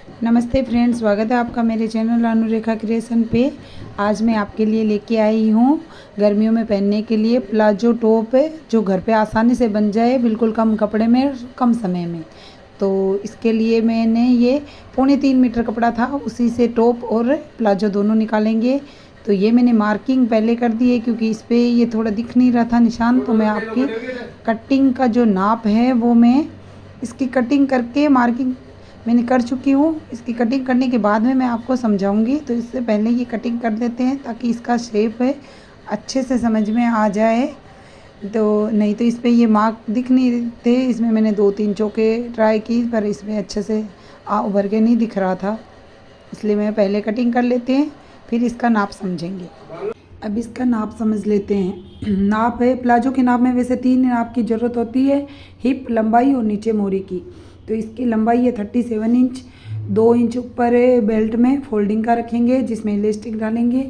नमस्ते फ्रेंड्स, स्वागत है आपका मेरे चैनल अनुरेखा क्रिएशन पे। आज मैं आपके लिए लेके आई हूँ गर्मियों में पहनने के लिए प्लाजो टॉप है, जो घर पे आसानी से बन जाए, बिल्कुल कम कपड़े में कम समय में। तो इसके लिए मैंने ये 3.25 मीटर कपड़ा था, उसी से टॉप और प्लाजो दोनों निकालेंगे। तो ये मैंने मार्किंग पहले कर दी है, क्योंकि इस पर ये थोड़ा दिख नहीं रहा था निशान। तो मैं आपकी कटिंग का जो नाप है वो मैं इसकी कटिंग करके मार्किंग मैंने कर चुकी हूँ। इसकी कटिंग करने के बाद में मैं आपको समझाऊंगी। तो इससे पहले ये कटिंग कर देते हैं, ताकि इसका शेप है अच्छे से समझ में आ जाए। तो नहीं तो इस पर ये मार्क दिख नहीं थे। इसमें मैंने 2-3 चौके ट्राई की, पर इसमें अच्छे से उभर के नहीं दिख रहा था, इसलिए मैं पहले कटिंग कर लेते हैं, फिर इसका नाप समझेंगे। अब इसका नाप समझ लेते हैं। नाप है, प्लाजो के नाप में वैसे 3 नाप की ज़रूरत होती है, हिप लंबाई और नीचे मोरी की। तो इसकी लंबाई है 37 इंच। 2 इंच ऊपर बेल्ट में फोल्डिंग का रखेंगे, जिसमें इलास्टिक डालेंगे,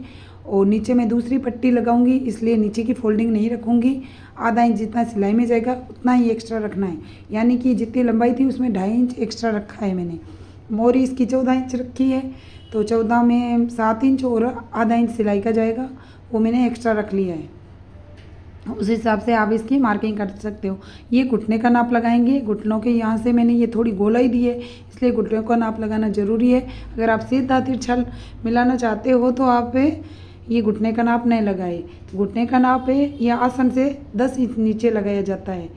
और नीचे मैं दूसरी पट्टी लगाऊंगी, इसलिए नीचे की फोल्डिंग नहीं रखूंगी। आधा इंच जितना सिलाई में जाएगा उतना ही एक्स्ट्रा रखना है, यानी कि जितनी लंबाई थी उसमें 2.5 इंच एक्स्ट्रा रखा है मैंने। मोरी इसकी 14 इंच रखी है, तो 14 में 7 इंच और आधा इंच सिलाई का जाएगा, वो मैंने एक्स्ट्रा रख लिया है। उस हिसाब से आप इसकी मार्किंग कर सकते हो। ये घुटने का नाप लगाएंगे। घुटनों के यहाँ से मैंने ये थोड़ी गोलाई दी है, इसलिए घुटनों का नाप लगाना ज़रूरी है। अगर आप सीधा तिरछा मिलाना चाहते हो तो आप ये घुटने का नाप नहीं लगाए। घुटने का नाप है ये आसन से 10 इंच नीचे लगाया जाता है,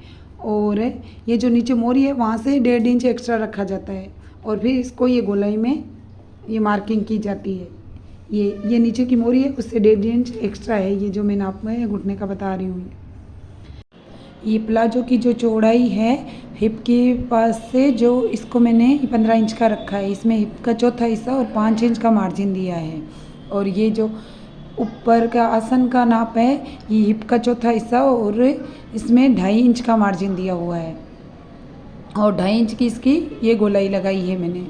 और ये जो नीचे मोरी है वहाँ से 1.5 इंच एक्स्ट्रा रखा जाता है, और फिर इसको ये गोलाई में ये मार्किंग की जाती है। ये नीचे की मोरी है, उससे 1.5 इंच एक्स्ट्रा है, ये जो मैं नाप में घुटने का बता रही हूँ। ये प्लाजो की जो चौड़ाई है हिप के पास से, जो इसको मैंने 15 इंच का रखा है। इसमें हिप का चौथा हिस्सा और 5 इंच का मार्जिन दिया है। और ये जो ऊपर का आसन का नाप है, ये हिप का चौथा हिस्सा और इसमें 2.5 इंच का मार्जिन दिया हुआ है, और 2.5 इंच की इसकी ये गोलाई लगाई है मैंने।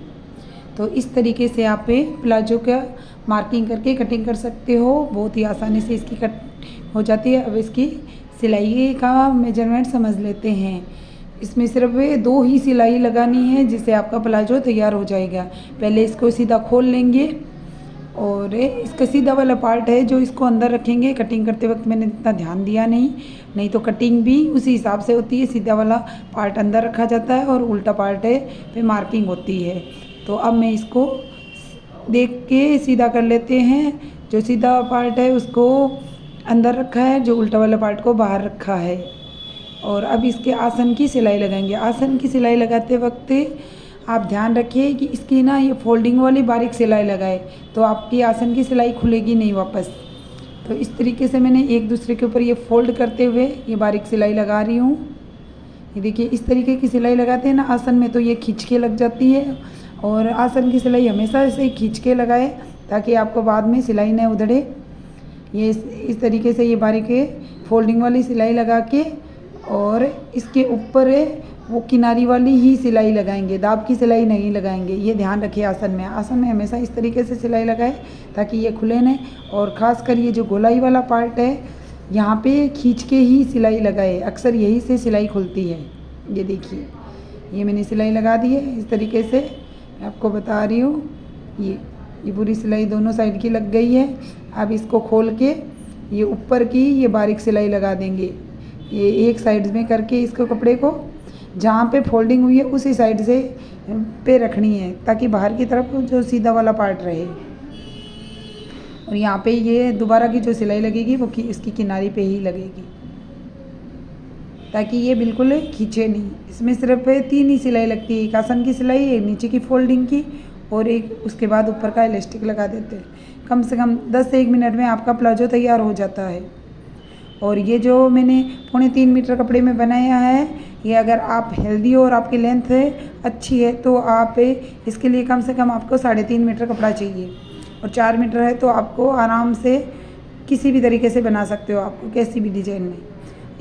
तो इस तरीके से आप प्लाजो का मार्किंग करके कटिंग कर सकते हो, बहुत ही आसानी से इसकी कट हो जाती है। अब इसकी सिलाई का मेजरमेंट समझ लेते हैं। इसमें सिर्फ 2 ही सिलाई लगानी है, जिससे आपका प्लाजो तैयार हो जाएगा। पहले इसको सीधा खोल लेंगे, और इसका सीधा वाला पार्ट है जो इसको अंदर रखेंगे। कटिंग करते वक्त मैंने इतना ध्यान दिया नहीं तो कटिंग भी उसी हिसाब से होती है। सीधा वाला पार्ट अंदर रखा जाता है और उल्टा पार्ट है पे मार्किंग होती है। तो अब मैं इसको देख के सीधा कर लेते हैं। जो सीधा पार्ट है उसको अंदर रखा है, जो उल्टा वाला पार्ट को बाहर रखा है। और अब इसके आसन की सिलाई लगाएंगे। आसन की सिलाई लगाते वक्त आप ध्यान रखिए कि इसकी ना ये फोल्डिंग वाली बारीक सिलाई लगाए, तो आपकी आसन की सिलाई खुलेगी नहीं वापस। तो इस तरीके से मैंने एक दूसरे के ऊपर ये फोल्ड करते हुए ये बारीक सिलाई लगा रही हूँ। ये देखिए, इस तरीके की सिलाई लगाते हैं ना आसन में, तो ये खींच के लग जाती है। और आसन की सिलाई हमेशा ऐसे ही खींच के लगाए, ताकि आपको बाद में सिलाई न उधड़े। ये इस तरीके से ये बारीक फोल्डिंग वाली सिलाई लगा के, और इसके ऊपर वो किनारी वाली ही सिलाई लगाएंगे, दाब की सिलाई नहीं लगाएंगे। ये ध्यान रखिए, आसन में हमेशा इस तरीके से सिलाई लगाए, ताकि ये खुले नहीं। और ख़ासकर ये जो गोलाई वाला पार्ट है, यहाँ पे खींच के ही सिलाई लगाए, अक्सर यही से सिलाई खुलती है। ये देखिए, ये मैंने सिलाई लगा दी है। इस तरीके से मैं आपको बता रही हूँ। ये पूरी सिलाई दोनों साइड की लग गई है। अब इसको खोल के ये ऊपर की ये बारीक सिलाई लगा देंगे। ये एक साइड में करके इसको कपड़े को जहाँ पे फोल्डिंग हुई है उसी साइड से पे रखनी है, ताकि बाहर की तरफ जो सीधा वाला पार्ट रहे। और यहाँ पे ये दोबारा की जो सिलाई लगेगी वो इसकी किनारी पे ही लगेगी, ताकि ये बिल्कुल खींचे नहीं। इसमें सिर्फ 3 ही सिलाई लगती है, एक आसन की सिलाई, एक नीचे की फोल्डिंग की, और एक उसके बाद ऊपर का इलास्टिक लगा देते हैं। कम से कम 10 से 1 मिनट में आपका प्लाजो तैयार हो जाता है। और ये जो मैंने 3.25 मीटर कपड़े में बनाया है, ये अगर आप हेल्दी हो और आपकी लेंथ अच्छी है, तो आप इसके लिए कम से कम आपको 3.5 मीटर कपड़ा चाहिए। और 4 मीटर है तो आपको आराम से किसी भी तरीके से बना सकते हो, आपको कैसी भी डिजाइन में।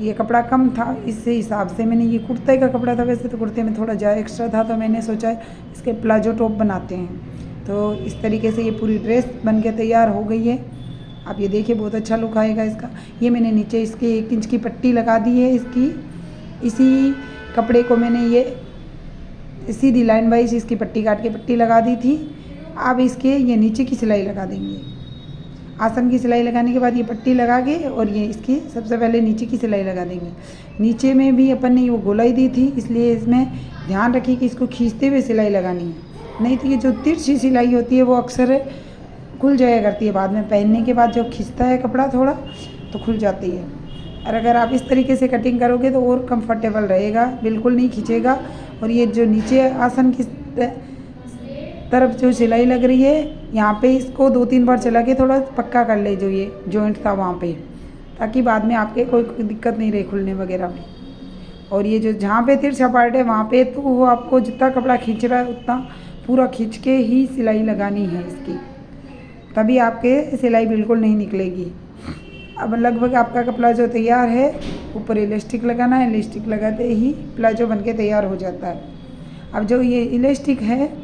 ये कपड़ा कम था, इस हिसाब से मैंने, ये कुर्ते का कपड़ा था, वैसे तो कुर्ते में थोड़ा ज़्यादा एक्स्ट्रा था, तो मैंने सोचा इसके प्लाजो टॉप बनाते हैं। तो इस तरीके से ये पूरी ड्रेस बन के तैयार हो गई है। आप ये देखिए, बहुत अच्छा लुक आएगा इसका। ये मैंने नीचे इसके 1 इंच की पट्टी लगा दी है इसकी। इसी कपड़े को मैंने ये सीधी लाइन वाइज इसकी पट्टी काट के पट्टी लगा दी थी। अब इसके ये नीचे की सिलाई लगा देंगे। आसन की सिलाई लगाने के बाद ये पट्टी लगा के और ये इसकी सबसे पहले नीचे की सिलाई लगा देंगे। नीचे में भी अपन ने वो गोलाई दी थी, इसलिए इसमें ध्यान रखिए कि इसको खींचते हुए सिलाई लगानी है, नहीं तो ये जो तिरछी सिलाई होती है वो अक्सर खुल जाया करती है। बाद में पहनने के बाद जब खींचता है कपड़ा थोड़ा तो खुल जाती है। और अगर आप इस तरीके से कटिंग करोगे तो और कंफर्टेबल रहेगा, बिल्कुल नहीं खींचेगा। और ये जो नीचे आसन की तरफ जो सिलाई लग रही है यहाँ पे इसको 2-3 बार चला के थोड़ा पक्का कर ले, जो ये जॉइंट था वहाँ पे, ताकि बाद में आपके कोई दिक्कत नहीं रहे खुलने वगैरह में। और ये जो जहाँ पे तिरछा पार्ट है वहाँ पे तो वो आपको जितना कपड़ा खींच रहा है उतना पूरा खींच के ही सिलाई लगानी है इसकी, तभी आपके सिलाई बिल्कुल नहीं निकलेगी। अब लगभग आपका कपड़ा जो तैयार है, ऊपर इलास्टिक लगाना है, इलास्टिक लगाते ही प्लाजो बनके तैयार हो जाता है। अब जो ये इलास्टिक है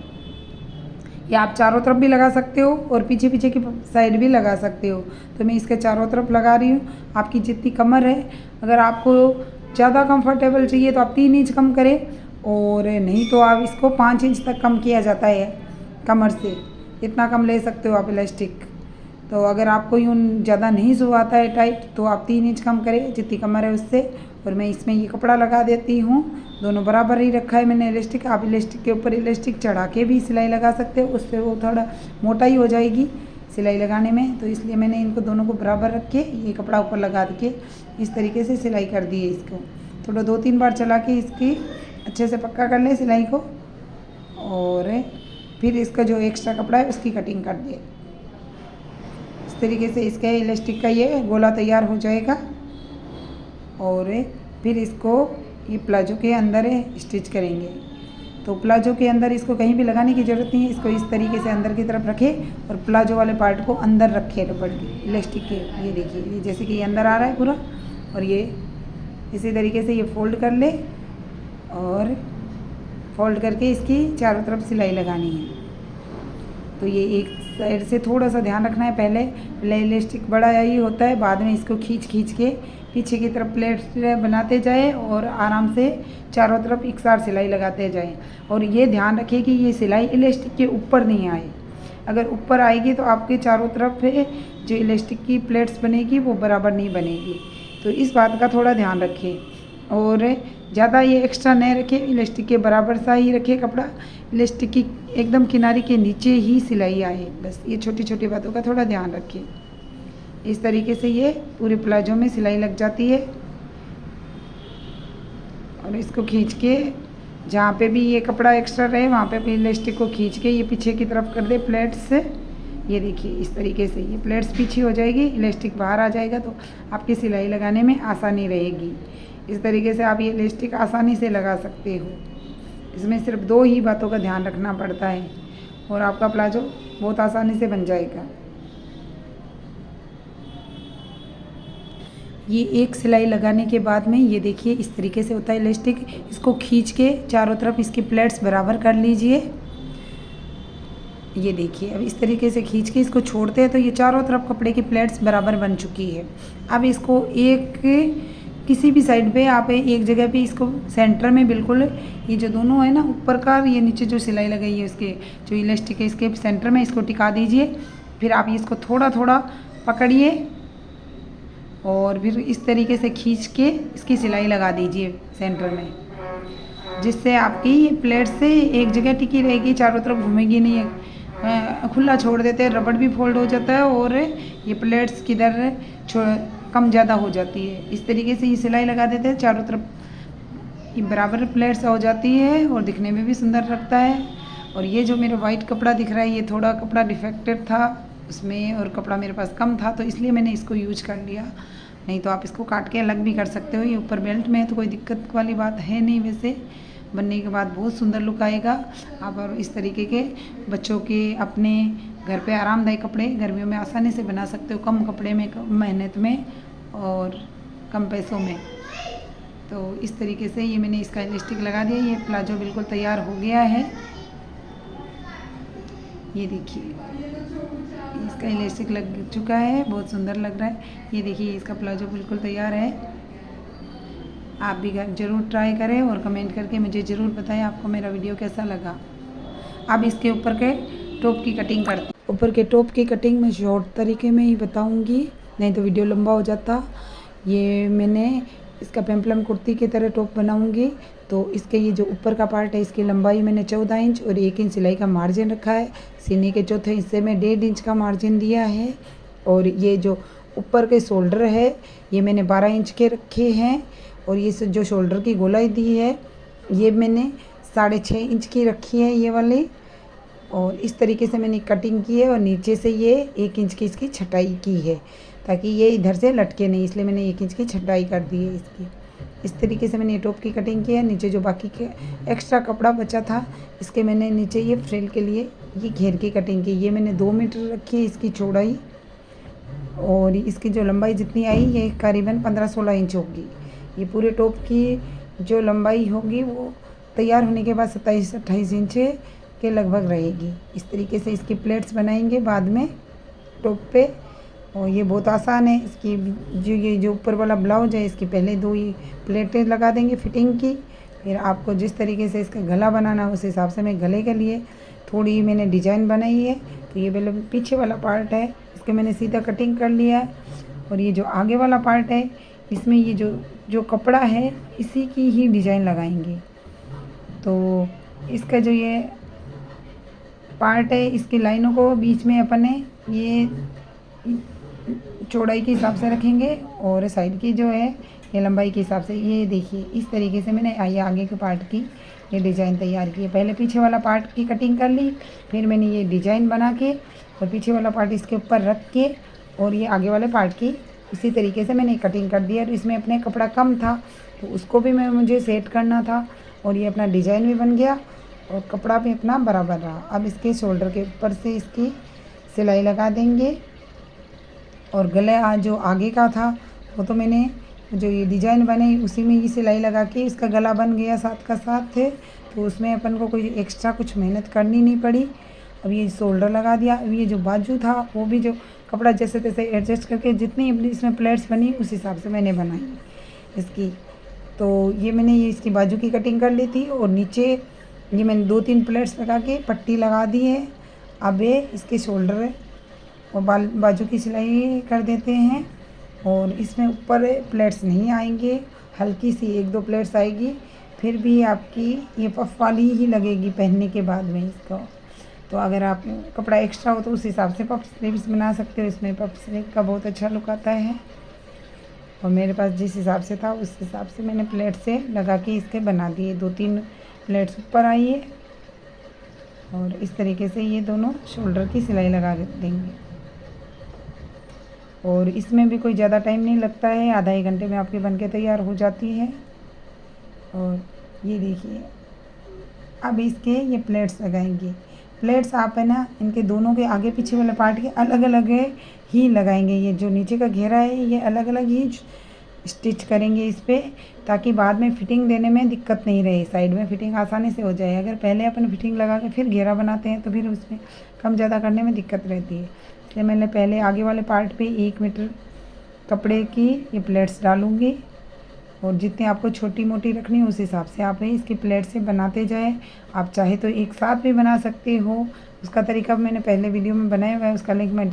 ये आप चारों तरफ भी लगा सकते हो और पीछे पीछे की साइड भी लगा सकते हो। तो मैं इसके चारों तरफ लगा रही हूँ। आपकी जितनी कमर है, अगर आपको ज़्यादा कंफर्टेबल चाहिए तो आप 3 इंच कम करें, और नहीं तो आप इसको 5 इंच तक कम किया जाता है कमर से, इतना कम ले सकते हो आप इलास्टिक। तो अगर आपको यूँ ज़्यादा नहीं सुहाता है टाइट तो आप 3 इंच कम करें जितनी कमर है उससे। और मैं इसमें ये कपड़ा लगा देती हूँ, दोनों बराबर ही रखा है मैंने इलास्टिक। आप इलास्टिक के ऊपर इलास्टिक चढ़ा के भी सिलाई लगा सकते हो, उससे वो थोड़ा मोटा ही हो जाएगी सिलाई लगाने में। तो इसलिए मैंने इनको दोनों को बराबर रख के ये कपड़ा ऊपर लगा के इस तरीके से सिलाई कर दी है। इसको थोड़ा 2-3 बार चला के इसकी अच्छे से पक्का कर ले सिलाई को, और फिर इसका जो एक्स्ट्रा कपड़ा है उसकी कटिंग कर दिए। इस तरीके से इसके इलास्टिक का ये गोला तैयार हो जाएगा। और फिर इसको ये प्लाजो के अंदर स्टिच करेंगे। तो प्लाजो के अंदर इसको कहीं भी लगाने की ज़रूरत नहीं है, इसको इस तरीके से अंदर की तरफ रखें और प्लाजो वाले पार्ट को अंदर रखें रबड़ के इलास्टिक के। ये देखिए, ये जैसे कि ये अंदर आ रहा है पूरा, और ये इसी तरीके से ये फोल्ड कर ले और फोल्ड करके इसकी चारों तरफ सिलाई लगानी है। तो ये एक साइड से थोड़ा सा ध्यान रखना है, पहले इलास्टिक बड़ा ही होता है, बाद में इसको खींच के पीछे की तरफ प्लेट्स बनाते जाए और आराम से चारों तरफ एक साथ सिलाई लगाते जाएं। और ये ध्यान रखिए कि ये सिलाई इलास्टिक के ऊपर नहीं आए, अगर ऊपर आएगी तो आपके चारों तरफ जो इलास्टिक की प्लेट्स बनेगी वो बराबर नहीं बनेगी। तो इस बात का थोड़ा ध्यान रखें और ज़्यादा ये एक्स्ट्रा नहीं रखें, इलास्टिक के बराबर सा ही रखें कपड़ा, इलास्टिक की एकदम किनारे के नीचे ही सिलाई आए, बस ये छोटी छोटी बातों का थोड़ा ध्यान रखें। इस तरीके से ये पूरे प्लाजो में सिलाई लग जाती है। और इसको खींच के जहाँ पे भी ये कपड़ा एक्स्ट्रा रहे वहाँ पे भी इलास्टिक को खींच के ये पीछे की तरफ कर दे प्लेट्स से। ये देखिए इस तरीके से ये प्लेट्स पीछे हो जाएगी, इलास्टिक बाहर आ जाएगा, तो आपकी सिलाई लगाने में आसानी रहेगी। इस तरीके से आप ये इलास्टिक आसानी से लगा सकते हो। इसमें सिर्फ 2 ही बातों का ध्यान रखना पड़ता है और आपका प्लाजो बहुत आसानी से बन जाएगा। ये एक सिलाई लगाने के बाद में ये देखिए इस तरीके से होता है इलास्टिक। इसको खींच के चारों तरफ इसकी प्लेट्स बराबर कर लीजिए। ये देखिए अब इस तरीके से खींच के इसको छोड़ते हैं तो ये चारों तरफ कपड़े की प्लेट्स बराबर बन चुकी है। अब इसको एक किसी भी साइड पे आप एक जगह पे इसको सेंटर में बिल्कुल ये जो दोनों है ना ऊपर का ये नीचे जो सिलाई लगाई है उसके जो इलास्टिक है इसके सेंटर में इसको टिका दीजिए। फिर आप इसको थोड़ा थोड़ा पकड़िए और फिर इस तरीके से खींच के इसकी सिलाई लगा दीजिए सेंटर में, जिससे आपकी ये प्लेट से एक जगह टिकी रहेगी, चारों तरफ घूमेगी नहीं है। खुला छोड़ देते हैं रबड़ भी फोल्ड हो जाता है और ये प्लेट्स किधर कम ज़्यादा हो जाती है। इस तरीके से ये सिलाई लगा देते हैं, चारों तरफ ये बराबर प्लेट्स हो जाती है और दिखने में भी सुंदर लगता है। और ये जो मेरा वाइट कपड़ा दिख रहा है ये थोड़ा कपड़ा डिफेक्टेड था उसमें और कपड़ा मेरे पास कम था, तो इसलिए मैंने इसको यूज कर लिया। नहीं तो आप इसको काट के अलग भी कर सकते हो। ये ऊपर बेल्ट में है तो कोई दिक्कत वाली बात है नहीं। वैसे बनने के बाद बहुत सुंदर लुक आएगा। आप और इस तरीके के बच्चों के अपने घर पे आरामदायक कपड़े गर्मियों में आसानी से बना सकते हो, कम कपड़े में, कम मेहनत में और कम पैसों में। तो इस तरीके से ये मैंने इसका इलास्टिक लगा दिया। ये प्लाजो बिल्कुल तैयार हो गया है। ये देखिए इसका इलास्टिक लग चुका है, बहुत सुंदर लग रहा है। ये देखिए इसका प्लाजो बिल्कुल तैयार है। आप भी ज़रूर ट्राई करें और कमेंट करके मुझे ज़रूर बताएं आपको मेरा वीडियो कैसा लगा। अब इसके ऊपर के टॉप की कटिंग करते हैं। ऊपर के टॉप की कटिंग मैं शॉर्ट तरीके में ही बताऊंगी, नहीं तो वीडियो लंबा हो जाता। ये मैंने इसका पेम्पलम कुर्ती की तरह टॉप बनाऊंगी, तो इसके ये जो ऊपर का पार्ट है इसकी लंबाई मैंने 14 इंच और 1 इंच सिलाई का मार्जिन रखा है। सीने के चौथे हिस्से में 1.5 इंच का मार्जिन दिया है और ये जो ऊपर के शोल्डर है ये मैंने 12 इंच के रखे हैं और ये जो शोल्डर की गोलाई दी है ये मैंने 6.5 इंच की रखी है ये वाली। और इस तरीके से मैंने कटिंग की है और नीचे से ये 1 इंच की इसकी छटाई की है ताकि ये इधर से लटके नहीं, इसलिए मैंने 1 इंच की छटाई कर दी है इसकी। इस तरीके से मैंने टॉप की कटिंग की है। नीचे जो बाकी के एक्स्ट्रा कपड़ा बचा था इसके मैंने नीचे ये फ्रिल के लिए ये घेर की कटिंग की। ये मैंने 2 मीटर रखी है इसकी चौड़ाई और इसकी जो लंबाई जितनी आई ये करीबन 15-16 इंच होगी। ये पूरे टॉप की जो लंबाई होगी वो तैयार होने के बाद 27-28 इंच के लगभग रहेगी। इस तरीके से इसकी प्लेट्स बनाएंगे बाद में टॉप पे और ये बहुत आसान है। इसकी ये जो ऊपर वाला ब्लाउज है इसकी पहले 2 ही प्लेटें लगा देंगे फिटिंग की। फिर आपको जिस तरीके से इसका गला बनाना है उस हिसाब से मैं गले के लिए थोड़ी मैंने डिजाइन बनाई है। तो ये पहले पीछे वाला पार्ट है इसके मैंने सीधा कटिंग कर लिया है और ये जो आगे वाला पार्ट है इसमें ये जो कपड़ा है इसी की ही डिज़ाइन लगाएंगे। तो इसका जो ये पार्ट है इसकी लाइनों को बीच में अपने ये चौड़ाई के हिसाब से रखेंगे और साइड की जो है ये लंबाई के हिसाब से। ये देखिए इस तरीके से मैंने ये आगे के पार्ट की ये डिज़ाइन तैयार की है। पहले पीछे वाला पार्ट की कटिंग कर ली, फिर मैंने ये डिज़ाइन बना के और पीछे वाला पार्ट इसके ऊपर रख के और ये आगे वाले पार्ट की इसी तरीके से मैंने कटिंग कर दिया। और इसमें अपने कपड़ा कम था तो उसको भी मुझे सेट करना था और ये अपना डिज़ाइन भी बन गया और कपड़ा भी अपना बराबर रहा। अब इसके शोल्डर के ऊपर से इसकी सिलाई लगा देंगे और गले जो आगे का था वो तो मैंने जो ये डिज़ाइन बने उसी में ही सिलाई लगा के इसका गला बन गया साथ का साथ थे, तो उसमें अपन को कोई एक्स्ट्रा कुछ मेहनत करनी नहीं पड़ी। अब ये शोल्डर लगा दिया। अब ये जो बाजू था वो भी जो कपड़ा जैसे तैसे एडजस्ट करके जितनी अपनी इसमें प्लेट्स बनी उस हिसाब से मैंने बनाई इसकी। तो ये मैंने ये इसकी बाजू की कटिंग कर ली थी और नीचे ये मैंने 2-3 प्लेट्स लगा के पट्टी लगा दी है। अब ये इसके शोल्डर और बाजू की सिलाई कर देते हैं और इसमें ऊपर प्लेट्स नहीं आएंगे, हल्की सी 1-2 प्लेट्स आएगी, फिर भी आपकी ये पफ वाली ही लगेगी पहनने के बाद में इसको। तो अगर आप कपड़ा एक्स्ट्रा हो तो उस हिसाब से पफ स्लीव्स बना सकते हो। इसमें पफ स्लीव का बहुत अच्छा लुक आता है और मेरे पास जिस हिसाब से था उस हिसाब से मैंने प्लेट से लगा के इसके बना दिए। 2-3 प्लेट्स ऊपर आई है और इस तरीके से ये दोनों शोल्डर की सिलाई लगा देंगे और इसमें भी कोई ज़्यादा टाइम नहीं लगता है, आधा 1 घंटे में आपके बनके तैयार हो जाती है। और ये देखिए अब इसके ये प्लेट्स लगाएंगे। प्लेट्स आप है ना इनके दोनों के आगे पीछे वाले पार्ट के अलग अलग ही लगाएंगे। ये जो नीचे का घेरा है ये अलग अलग ही स्टिच करेंगे इस पर, ताकि बाद में फिटिंग देने में दिक्कत नहीं रहे, साइड में फिटिंग आसानी से हो जाए। अगर पहले अपन फिटिंग लगा के फिर घेरा बनाते हैं तो फिर उसमें कम ज़्यादा करने में दिक्कत रहती है। इसलिए मैंने पहले आगे वाले पार्ट पे 1 मीटर कपड़े की ये प्लेट्स डालूँगी और जितनी आपको छोटी मोटी रखनी है उस हिसाब से आप इसकी प्लेट से बनाते जाए। आप चाहे तो एक साथ भी बना सकते हो, उसका तरीका मैंने पहले वीडियो में बनाया हुआ है, उसका लिंक मैं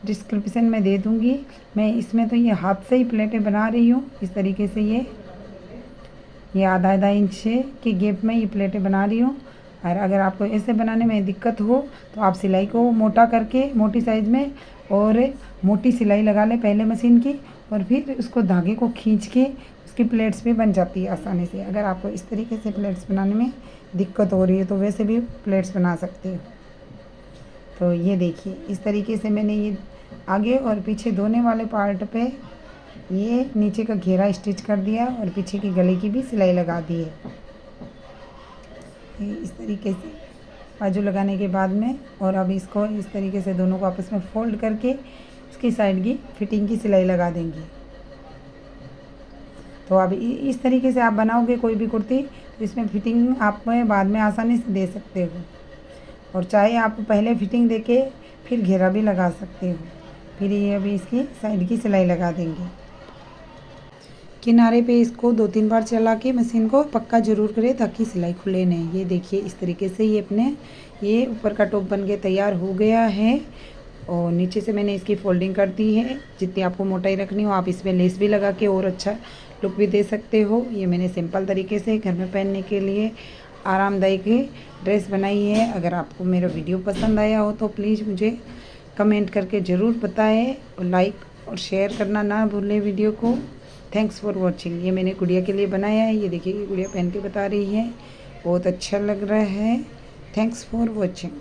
डिस्क्रिप्शन में दे दूँगी। मैं इसमें तो ये हाथ से ही प्लेटें बना रही हूँ। इस तरीके से ये आधा इंच के गैप में ये प्लेटें बना रही हूँ। और अगर आपको ऐसे बनाने में दिक्कत हो तो आप सिलाई को मोटा करके मोटी साइज़ में और मोटी सिलाई लगा लें पहले मशीन की और फिर उसको धागे को खींच के उसकी प्लेट्स भी बन जाती है आसानी से। अगर आपको इस तरीके से प्लेट्स बनाने में दिक्कत हो रही है तो वैसे भी प्लेट्स बना सकते हो। तो ये देखिए इस तरीके से मैंने ये आगे और पीछे दोनों वाले पार्ट पे ये नीचे का घेरा स्टिच कर दिया और पीछे की गले की भी सिलाई लगा दी है। इस तरीके से बाजू लगाने के बाद में और अब इसको इस तरीके से दोनों को आपस में फोल्ड करके इसकी साइड की फिटिंग की सिलाई लगा देंगे। तो अब इस तरीके से आप बनाओगे कोई भी कुर्ती तो इसमें फिटिंग आप बाद में आसानी से दे सकते हो और चाहे आप पहले फिटिंग देके फिर घेरा भी लगा सकते हो। फिर ये अभी इसकी साइड की सिलाई लगा देंगे। किनारे पे इसको 2-3 बार चला के मशीन को पक्का ज़रूर करें ताकि सिलाई खुले नहीं। ये देखिए इस तरीके से ये अपने ये ऊपर का टॉप बन के तैयार हो गया है और नीचे से मैंने इसकी फोल्डिंग कर दी है। जितनी आपको मोटाई रखनी हो आप इसमें लेस भी लगा के और अच्छा लुक भी दे सकते हो। ये मैंने सिंपल तरीके से घर में पहनने के लिए आरामदायक ड्रेस बनाई है। अगर आपको मेरा वीडियो पसंद आया हो तो प्लीज़ मुझे कमेंट करके ज़रूर बताएं और लाइक और शेयर करना ना भूलें वीडियो को। Thanks for watching. ये मैंने गुड़िया के लिए बनाया है। ये देखिए गुड़िया पहन के बता रही है, बहुत अच्छा लग रहा है। Thanks for watching.